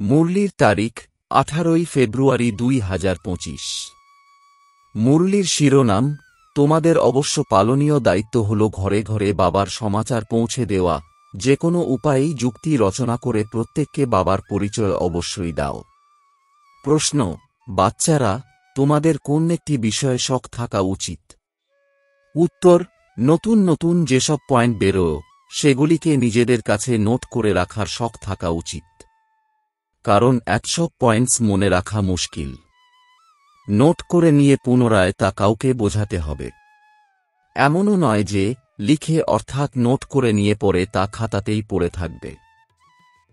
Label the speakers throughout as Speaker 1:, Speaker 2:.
Speaker 1: মুরলির তারিখ 18 ফেব্রুয়ারি 2025। মুরলির শিরোনাম, তোমাদের অবশ্য পালনীয় দায়িত্ব হল ঘরে ঘরে বাবার সমাচার পৌঁছে দেওয়া, যে কোনো উপায়েই যুক্তি রচনা করে প্রত্যেককে বাবার পরিচয় অবশ্যই দাও। প্রশ্ন, বাচ্চারা, তোমাদের কোন একটি বিষয়ে শখ থাকা উচিত? উত্তর, নতুন নতুন যেসব পয়েন্ট বেরোয় সেগুলিকে নিজেদের কাছে নোট করে রাখার শখ থাকা উচিত। কারণ এসব পয়েন্টস মনে রাখা মুশকিল। নোট করে নিয়ে পুনরায় তা কাউকে বোঝাতে হবে। এমনও নয় যে লিখে অর্থাৎ নোট করে নিয়ে পরে তা খাতাতেই পড়ে থাকবে।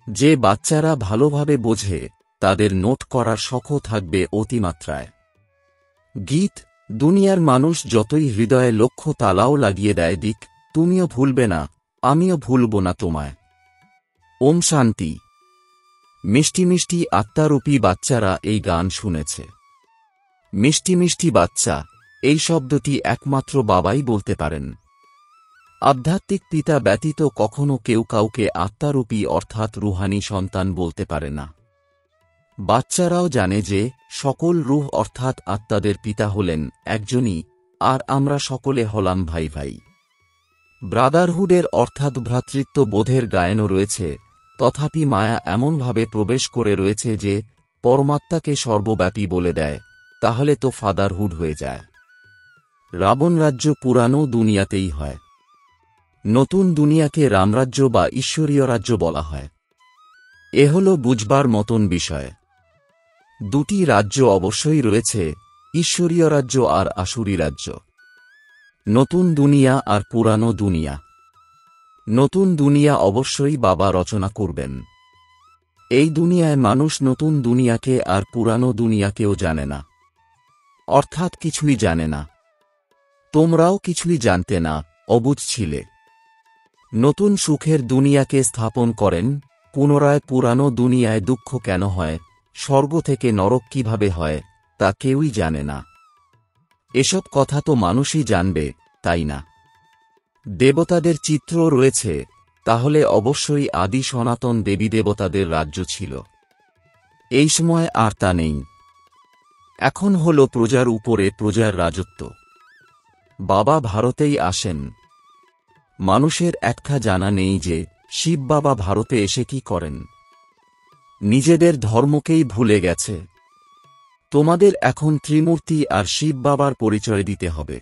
Speaker 1: যে বাচ্চারা ভালোভাবে বোঝে তাদের নোট করার শখও থাকবে অতিমাত্রায়। গীত, দুনিয়ার মানুষ যতই হৃদয়ে লক্ষ্য তালাও লাগিয়ে দেয় দিক, তুমিও ভুলবে না, আমিও ভুলব না তোমায়। ওম শান্তি। মিষ্টি মিষ্টি আত্মারূপী বাচ্চারা এই গান শুনেছে। মিষ্টি মিষ্টি বাচ্চা, এই শব্দটি একমাত্র বাবাই বলতে পারেন। আধ্যাত্মিক পিতা ব্যতীত কখনো কেউ কাউকে আত্মারূপী অর্থাৎ রুহানি সন্তান বলতে পারে না। বাচ্চারাও জানে যে সকল রূহ অর্থাৎ আত্মাদের পিতা হলেন একজনই, আর আমরা সকলে হলাম ভাই ভাই। ব্রাদারহুডের অর্থাৎ ভ্রাতৃত্ব বোধের গায়নও রয়েছে, তথাপি মায়া এমনভাবে প্রবেশ করে রয়েছে যে পরমাত্মাকে সর্বব্যাপী বলে দেয়, তাহলে তো ফাদারহুড হয়ে যায়। রাবণ রাজ্য পুরানো দুনিয়াতেই হয়। নতুন দুনিয়াকে রামরাজ্য বা ঈশ্বরীয় রাজ্য বলা হয়। এ হল বুঝবার মতন বিষয়। দুটি রাজ্য অবশ্যই রয়েছে, ঈশ্বরীয় রাজ্য আর আসুরী রাজ্য। নতুন দুনিয়া আর পুরানো দুনিয়া। নতুন দুনিয়া অবশ্যই বাবা রচনা করবেন। এই দুনিয়ায় মানুষ নতুন দুনিয়াকে আর পুরানো দুনিয়াকেও জানে না, অর্থাৎ কিছুই জানে না। তোমরাও কিছুই জানতে না, অবুঝ ছিলে। নতুন সুখের দুনিয়াকে স্থাপন করেন, পুনরায় পুরানো দুনিয়ায় দুঃখ কেন হয়, স্বর্গ থেকে নরক কিভাবে হয়, তা কেউই জানে না। এসব কথা তো মানুষই জানবে, তাই না? দেবতাদের চিত্র রয়েছে, তাহলে অবশ্যই আদি সনাতন দেবী দেবতাদের রাজ্য ছিল। এই সময় আর তা নেই। এখন হল প্রজার উপরে প্রজার রাজত্ব। বাবা ভারতেই আসেন। মানুষের একটা জানা নেই যে শিব বাবা ভারতে এসে কি করেন। নিজেদের ধর্মকেই ভুলে গেছে। তোমাদের এখন ত্রিমূর্তি আর শিব বাবার পরিচয় দিতে হবে।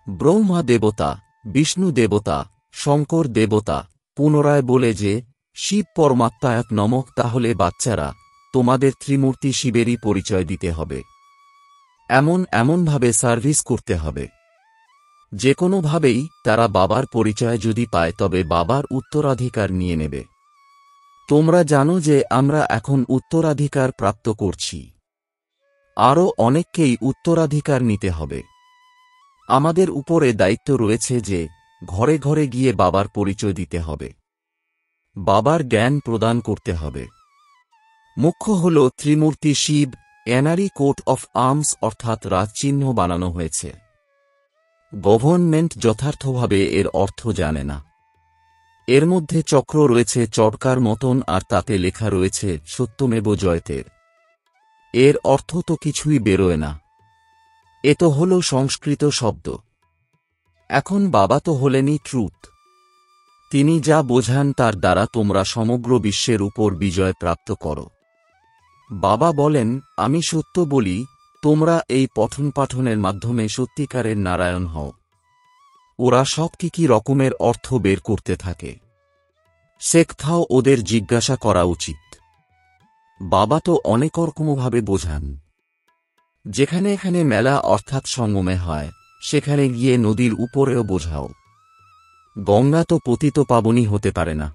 Speaker 1: ব্রহ্মা দেবতা, বিষ্ণু দেবতা, শঙ্কর দেবতা, পুনরায় বলে যে শিব পরমাত্মা এক নমঃ। তাহলে বাচ্চারা, তোমাদের ত্রিমূর্তি শিবেরই পরিচয় দিতে হবে। এমনভাবে সার্ভিস করতে হবে যে কোনোভাবেই তারা বাবার পরিচয় যদি পায় তবে বাবার উত্তরাধিকার নিয়ে নেবে। তোমরা জানো যে আমরা এখন উত্তরাধিকার প্রাপ্ত করছি। আরও অনেককেই উত্তরাধিকার নিতে হবে। আমাদের উপরে দায়িত্ব রয়েছে যে ঘরে ঘরে গিয়ে বাবার পরিচয় দিতে হবে, বাবার জ্ঞান প্রদান করতে হবে। মুখ্য হল Trimurti Shiva, এনারি coat of arms অর্থাৎ রাজচিহ্ন বানানো হয়েছে। গভর্নমেন্ট যথার্থভাবে এর অর্থ জানে না। এর মধ্যে চক্র রয়েছে চরকার মতন, আর তাতে লেখা রয়েছে সত্যমেব জয়তের। এর অর্থ তো কিছুই বেরোয় না। এ তো হল সংস্কৃত শব্দ। এখন বাবা তো হলেনই ট্রুথ। তিনি যা বোঝান তার দ্বারা তোমরা সমগ্র বিশ্বের উপর বিজয় প্রাপ্ত করো। বাবা বলেন, আমি সত্য বলি, তোমরা এই পঠন পাঠনের মাধ্যমে সত্যিকারের নারায়ণ হও। ওরা সব কি রকমের অর্থ বের করতে থাকে, শেখাও ওদের জিজ্ঞাসা করা উচিত। বাবা তো অনেক রকমভাবে বোঝান। যেখানে এখানে মেলা অর্থাৎ সঙ্গমে হয়, সেখানে গিয়ে নদীর উপরেও বোঝাও। গঙ্গা তো পতিত পাবনী হতে পারে না।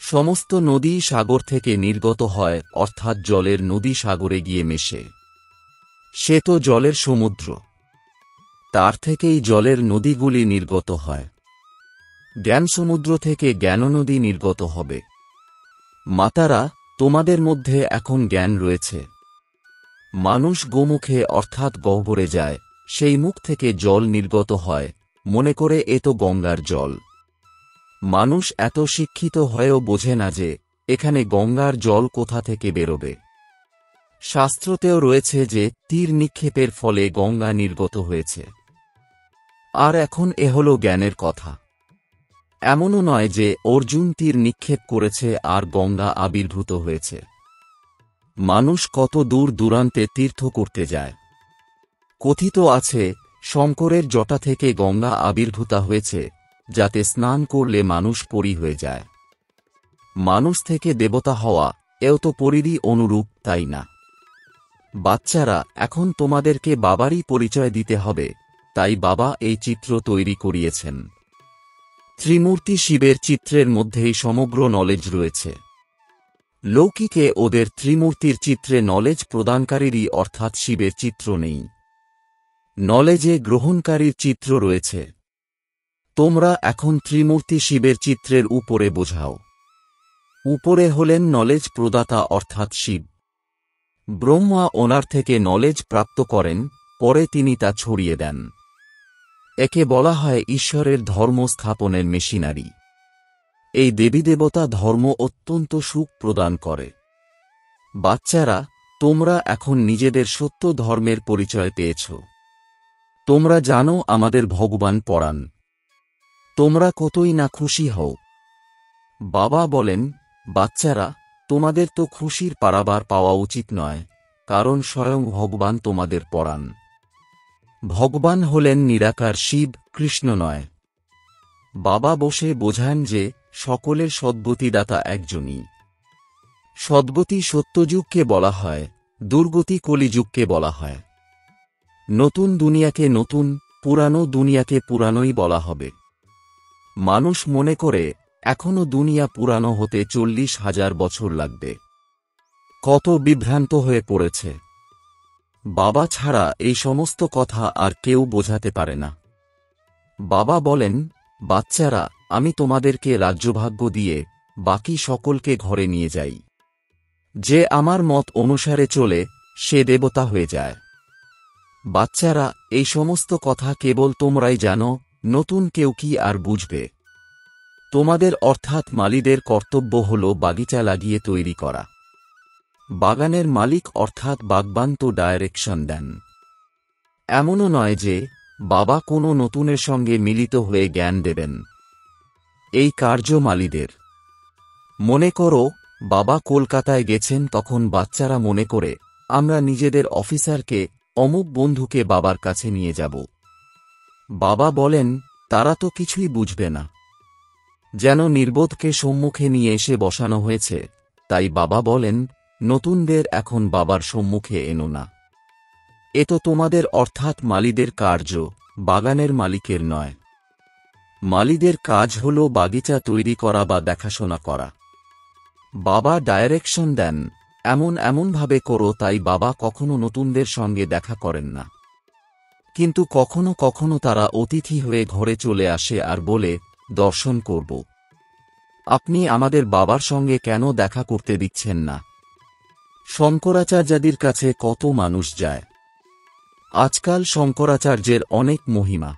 Speaker 1: সমস্ত নদী সাগর থেকে নির্গত হয়, অর্থাৎ জলের নদী সাগরে গিয়ে মেশে। সে তো জলের সমুদ্র। তার থেকেই জলের নদীগুলি নির্গত হয়। জ্ঞান সমুদ্র থেকে জ্ঞাননদী নির্গত হবে। মাতারা, তোমাদের মধ্যে এখন জ্ঞান রয়েছে। মানুষ গোমুখে অর্থাৎ গহ্বরে যায়, সেই মুখ থেকে জল নির্গত হয়, মনে করে এ তো গঙ্গার জল। মানুষ এত শিক্ষিত হয়েও বোঝে না যে এখানে গঙ্গার জল কোথা থেকে বেরোবে? শাস্ত্রতেও রয়েছে যে তীর নিক্ষেপের ফলে গঙ্গা নির্গত হয়েছে। আর এখন এ হল জ্ঞানের কথা। এমনও নয় যে অর্জুন তীর নিক্ষেপ করেছে আর গঙ্গা আবির্ভূত হয়েছে। মানুষ কত দূর দূরান্তে তীর্থ করতে যায়। কথিত আছে শঙ্করের জটা থেকে গঙ্গা আবির্ভূতা হয়েছে, যাতে স্নান করলে মানুষ পরী হয়ে যায়। মানুষ থেকে দেবতা হওয়া এও তো পরীরই অনুরূপ, তাই না? বাচ্চারা, এখন তোমাদেরকে বাবারই পরিচয় দিতে হবে, তাই বাবা এই চিত্র তৈরি করিয়েছেন। ত্রিমূর্তি শিবের চিত্রের মধ্যেই সমগ্র নলেজ রয়েছে। লৌকিকে ওদের ত্রিমূর্তির চিত্রে নলেজ প্রদানকারীরই অর্থাৎ শিবের চিত্র নেই, নলেজে গ্রহণকারীর চিত্র রয়েছে। তোমরা এখন ত্রিমূর্তি শিবের চিত্রের উপরে বোঝাও। উপরে হলেন নলেজ প্রদাতা অর্থাৎ শিব। ব্রহ্মা ওনার থেকে নলেজ প্রাপ্ত করেন, পরে তিনি তা ছড়িয়ে দেন। একে বলা হয় ঈশ্বরের ধর্ম স্থাপনের মেশিনারি। এই দেবীদেবতা ধর্ম অত্যন্ত সুখ প্রদান করে। বাচ্চারা, তোমরা এখন নিজেদের সত্য ধর্মের পরিচয় পেয়েছ। তোমরা জানো আমাদের ভগবান পরাণ। তোমরা কতই না খুশি হও। বাবা বলেন, বাচ্চারা, তোমাদের তো খুশির পারাবার পাওয়া উচিত নয়, কারণ স্বয়ং ভগবান তোমাদের পরাণ। ভগবান হলেন নিরাকার শিব, কৃষ্ণ নয়। বাবা বসে বোঝান যে সকলের সদ্গতিদাতা একজনই। সদ্গতি সত্যযুগকে বলা হয়, দুর্গতি কলিযুগকে বলা হয়। নতুন দুনিয়াকে নতুন, পুরানো দুনিয়াকে পুরানোই বলা হবে। মানুষ মনে করে এখনো দুনিয়া পুরানো হতে 40,000 বছর লাগবে। কত বিভ্রান্ত হয়ে পড়েছে। বাবা ছাড়া এই সমস্ত কথা আর কেউ বোঝাতে পারে না। বাবা বলেন, বাচ্চারা, আমি তোমাদেরকে রাজ্যভাগ্য দিয়ে বাকি সকলকে ঘরে নিয়ে যাই। যে আমার মত অনুসারে চলে সে দেবতা হয়ে যায়। বাচ্চারা, এই সমস্ত কথা কেবল তোমরাই জানো, নতুন কেউ কি আর বুঝবে? তোমাদের অর্থাৎ মালিদের কর্তব্য হল বাগিচা লাগিয়ে তৈরি করা। বাগানের মালিক অর্থাৎ বাগবান তো ডাইরেকশন দেন। এমনও নয় যে বাবা কোনো নতুনের সঙ্গে মিলিত হয়ে জ্ঞান দেবেন। এই কার্য মালিদের। মনে করো বাবা কলকাতায় গেছেন, তখন বাচ্চারা মনে করে আমরা নিজেদের অফিসারকে, অমুক বন্ধুকে বাবার কাছে নিয়ে যাব। বাবা বলেন, তারা তো কিছুই বুঝবে না। যেন নির্বোধকে সম্মুখে নিয়ে এসে বসানো হয়েছে, তাই বাবা বলেন, নতুনদের এখন বাবার সম্মুখে এনো না। এ তো তোমাদের অর্থাৎ মালিদের কার্য, বাগানের মালিকের নয়। মালিদের কাজ হল বাগিচা তৈরি করা বা দেখাশোনা করা। বাবা ডাইরেকশন দেন, এমনভাবে করো, তাই বাবা কখনো নতুনদের সঙ্গে দেখা করেন না। কিন্তু কখনো কখনো তারা অতিথি হয়ে ঘরে চলে আসে আর বলে, দর্শন করব। আপনি আমাদের বাবার সঙ্গে কেন দেখা করতে দিচ্ছেন না? শঙ্করাচার্যদের কাছে কত মানুষ যায়। আজকাল শঙ্করাচার্যের অনেক মহিমা।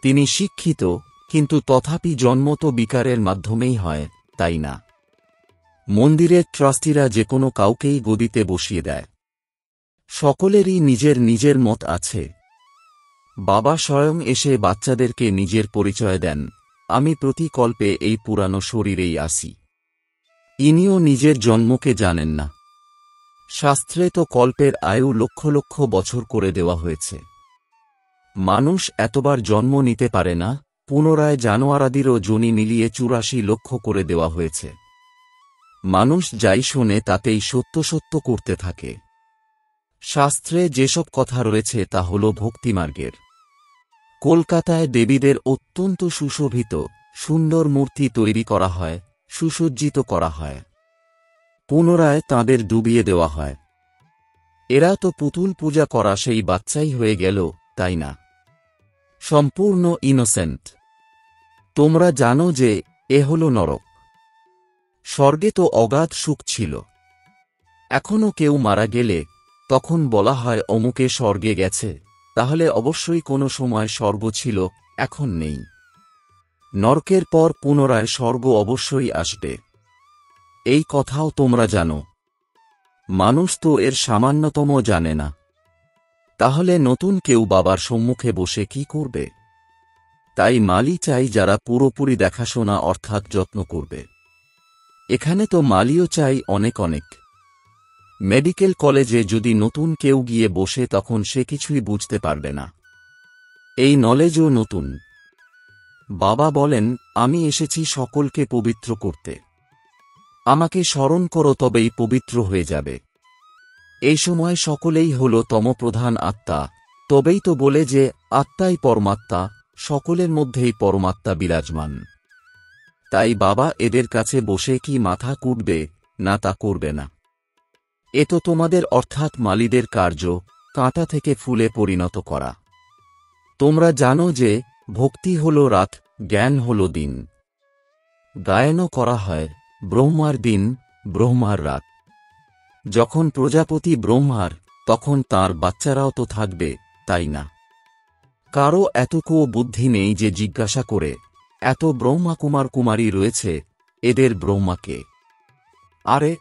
Speaker 1: তিনি শিক্ষিত, কিন্তু তথাপি জন্ম তো বিকারের মাধ্যমেই হয়, তাই না? মন্দিরের ট্রাস্টিরা যে কোনো কাউকেই গদিতে বসিয়ে দেয়। সকলেরই নিজের নিজের মত আছে। বাবা স্বয়ং এসে বাচ্চাদেরকে নিজের পরিচয় দেন, আমি প্রতি কল্পে এই পুরানো শরীরেই আসি। ইনিও নিজের জন্মকে জানেন না। শাস্ত্রে তো কল্পের আয়ু লক্ষ লক্ষ বছর করে দেওয়া হয়েছে। মানুষ এতবার জন্ম নিতে পারে না, পুনরায় জানোয়ারাদিরও যোনি মিলিয়ে 84 লক্ষ করে দেওয়া হয়েছে। মানুষ যাই শোনে তাতেই সত্য সত্য করতে থাকে। শাস্ত্রে যেসব কথা রয়েছে তা হল ভক্তিমার্গের। কলকাতায় দেবীদের অত্যন্ত সুশোভিত, সুন্দর মূর্তি তৈরি করা হয়, সুসজ্জিত করা হয়। পুনরায় তাঁদের ডুবিয়ে দেওয়া হয়। এরা তো পুতুল পূজা করা সেই বাচ্চাই হয়ে গেল, তাই না? সম্পূর্ণ ইনোসেন্ট। তোমরা জানো যে এ হল নরক। স্বর্গে তো অগাধ সুখ ছিল। এখনো কেউ মারা গেলে তখন বলা হয় অমুকে স্বর্গে গেছে, তাহলে অবশ্যই কোনো সময় স্বর্গ ছিল, এখন নেই। নরকের পর পুনরায় স্বর্গ অবশ্যই আসবে। এই কথাও তোমরা জানো। মানুষ তো এর সামান্যতম জানে না। তাহলে নতুন কেউ বাবার সম্মুখে বসে কি করবে? তাই মালি চাই যারা পুরোপুরি দেখাশোনা অর্থাৎ যত্ন করবে। এখানে তো মালিও চাই অনেক অনেক। মেডিকেল কলেজে যদি নতুন কেউ গিয়ে বসে তখন সে কিছুই বুঝতে পারবে না। এই নলেজও নতুন। বাবা বলেন, আমি এসেছি সকলকে পবিত্র করতে। আমাকে স্মরণ করো তবেই পবিত্র হয়ে যাবে। এই সময় সকলেই হল তমপ্রধান আত্মা, তবেই তো বলে যে আত্মাই পরমাত্মা, সকলের মধ্যেই পরমাত্মা বিরাজমান। তাই বাবা এদের কাছে বসে কি মাথা কুটবে না তা করবে না। এ তো তোমাদের অর্থাৎ মালিদের কার্য, কাঁটা থেকে ফুলে পরিণত করা। তোমরা জানো যে ভক্তি হল রাত, জ্ঞান হল দিন। গায়নও করা হয় ব্রহ্মার দিন, ব্রহ্মার রাত। যখন প্রজাপতি ব্রহ্মার, তখন তার বাচ্চারাও তো থাকবে, তাই না? কারো এতকও বুদ্ধি নেই যে জিজ্ঞাসা করে, এত ব্রহ্মা কুমার কুমারী রয়েছে, এদের ব্রহ্মাকে? আরে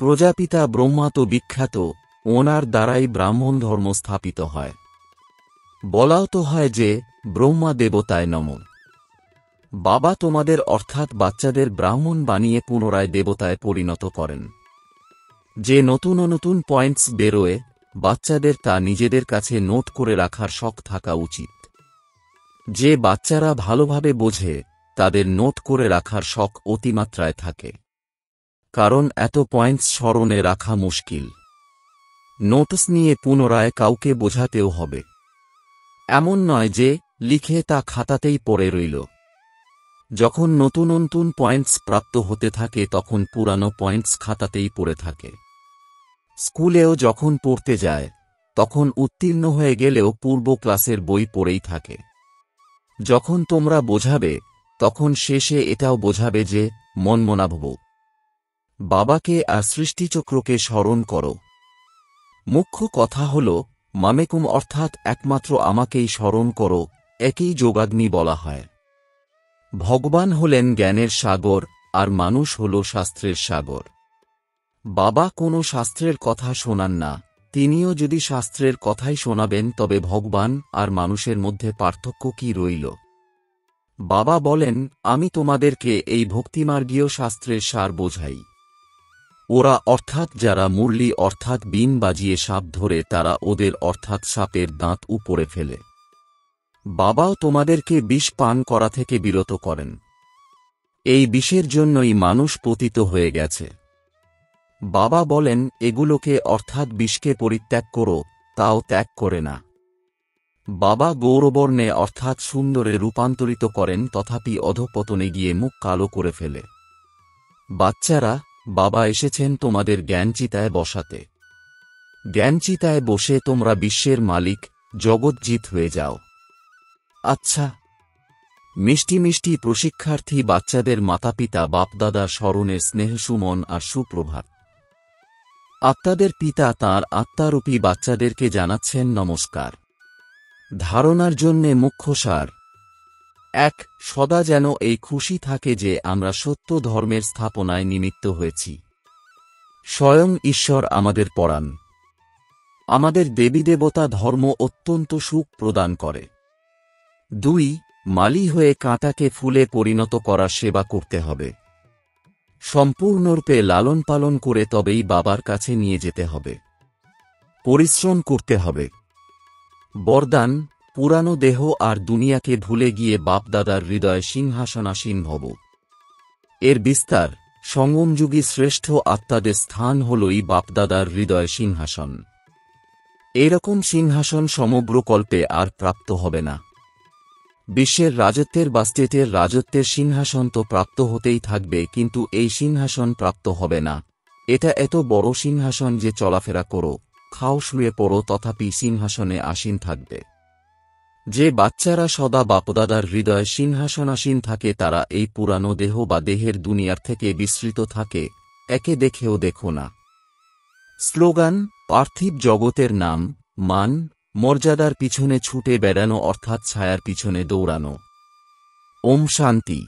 Speaker 1: প্রজাপিতা ব্রহ্মা তো বিখ্যাত, ওনার দ্বারাই ব্রাহ্মণ ধর্ম স্থাপিত হয়। বলাও তো হয় যে ব্রহ্মা দেবতায় নমঃ। বাবা তোমাদের অর্থাৎ বাচ্চাদের ব্রাহ্মণ বানিয়ে পুনরায় দেবতায় পরিণত করেন। যে নতুন নতুন পয়েন্টস বেরোয়, বাচ্চাদের তা নিজেদের কাছে নোট করে রাখার শখ থাকা উচিত। যে বাচ্চারা ভালোভাবে বোঝে, তাদের নোট করে রাখার শখ অতিমাত্রায় থাকে। কারণ এত পয়েন্টস স্মরণে রাখা মুশকিল। নোটস নিয়ে পুনরায় কাউকে বোঝাতেও হবে। এমন নয় যে লিখে তা খাতাতেই পড়ে রইল। যখন নতুন নতুন পয়েন্টস প্রাপ্ত হতে থাকে তখন পুরানো পয়েন্টস খাতাতেই পড়ে থাকে। স্কুলেও যখন পড়তে যায়, তখন উত্তীর্ণ হয়ে গেলেও পূর্ব ক্লাসের বই পড়েই থাকে। যখন তোমরা বোঝাবে, তখন শেষে এটাও বোঝাবে যে মনমনাভব। বাবাকে আর সৃষ্টিচক্রকে স্মরণ করো। মুখ্য কথা হল মামেকুম অর্থাৎ একমাত্র আমাকেই স্মরণ করো, একেই যোগাগ্নি বলা হয়। ভগবান হলেন জ্ঞানের সাগর, আর মানুষ হল শাস্ত্রের সাগর। বাবা কোনো শাস্ত্রের কথা শোনান না, তিনিও যদি শাস্ত্রের কথাই শোনাবেন তবে ভগবান আর মানুষের মধ্যে পার্থক্য কি রইল? বাবা বলেন, আমি তোমাদেরকে এই ভক্তিমার্গীয় শাস্ত্রের সার বোঝাই। ওরা অর্থাৎ যারা মুরলি অর্থাৎ বীণ বাজিয়ে সাপ ধরে তারা ওদের অর্থাৎ সাপের দাঁত উপড়ে ফেলে। বাবাও তোমাদেরকে বিষ পান করা থেকে বিরত করেন। এই বিষের জন্যই মানুষ পতিত হয়ে গেছে। বাবা বলেন, এগুলোকে অর্থাৎ বিষকে পরিত্যাগ করো, তাও ত্যাগ করে না। বাবা গৌরবর্ণে অর্থাৎ সুন্দরে রূপান্তরিত করেন, তথাপি অধঃপতনে গিয়ে মুখ কালো করে ফেলে। বাচ্চারা, বাবা এসেছেন তোমাদের জ্ঞানচিতায় বসাতে। জ্ঞানচিতায় বসে তোমরা বিশ্বের মালিক, জগৎজিৎ হয়ে যাও। আচ্ছা, মিষ্টি মিষ্টি প্রশিক্ষার্থী বাচ্চাদের মাতাপিতা বাপদাদার স্মরণে স্নেহসুমন আর সুপ্রভাত। আত্মাদের পিতা তাঁর আত্মারূপী বাচ্চাদেরকে জানাচ্ছেন নমস্কার। ধারণার জন্যে মুখ্য সার: ১. সদা যেন এই খুশি থাকে যে আমরা সত্য ধর্মের স্থাপনায় নিমিত্ত হয়েছি। স্বয়ং ঈশ্বর আমাদের পড়ান। আমাদের দেবীদেবতা ধর্ম অত্যন্ত সুখ প্রদান করে। ২. মালি হয়ে কাঁটাকে ফুলে পরিণত করার সেবা করতে হবে। সম্পূর্ণরূপে লালন পালন করে তবেই বাবার কাছে নিয়ে যেতে হবে। পরিশ্রম করতে হবে। বরদান: পুরানো দেহ আর দুনিয়াকে ভুলে গিয়ে বাপদাদার হৃদয় সিংহাসনাসীন ভব। এর বিস্তার: সঙ্গমযুগী শ্রেষ্ঠ আত্মাদের স্থান হলই বাপদাদার হৃদয় সিংহাসন। এরকম সিংহাসন সমগ্র কল্পে আর প্রাপ্ত হবে না। বিশ্বের রাজত্বের বা স্টেটের রাজত্বের সিংহাসন তো প্রাপ্ত হতেই থাকবে, কিন্তু এই সিংহাসন প্রাপ্ত হবে না। এটা এত বড় সিংহাসন যে চলাফেরা করো, খাও, শুয়ে পড়ো, তথাপি সিংহাসনে আসীন থাকবে। যে বাচ্চারা সদা বাপদাদার হৃদয় সিংহাসনাসীন থাকে তারা এই পুরানো দেহ বা দেহের দুনিয়ার থেকে বিস্মৃত থাকে। একে দেখেও দেখো না। স্লোগান: পার্থিব জগতের নাম, মান, মর্যাদার পিছনে ছুটে বেড়ানো অর্থাৎ ছায়ার পিছনে দৌড়ানো। ওম শান্তি।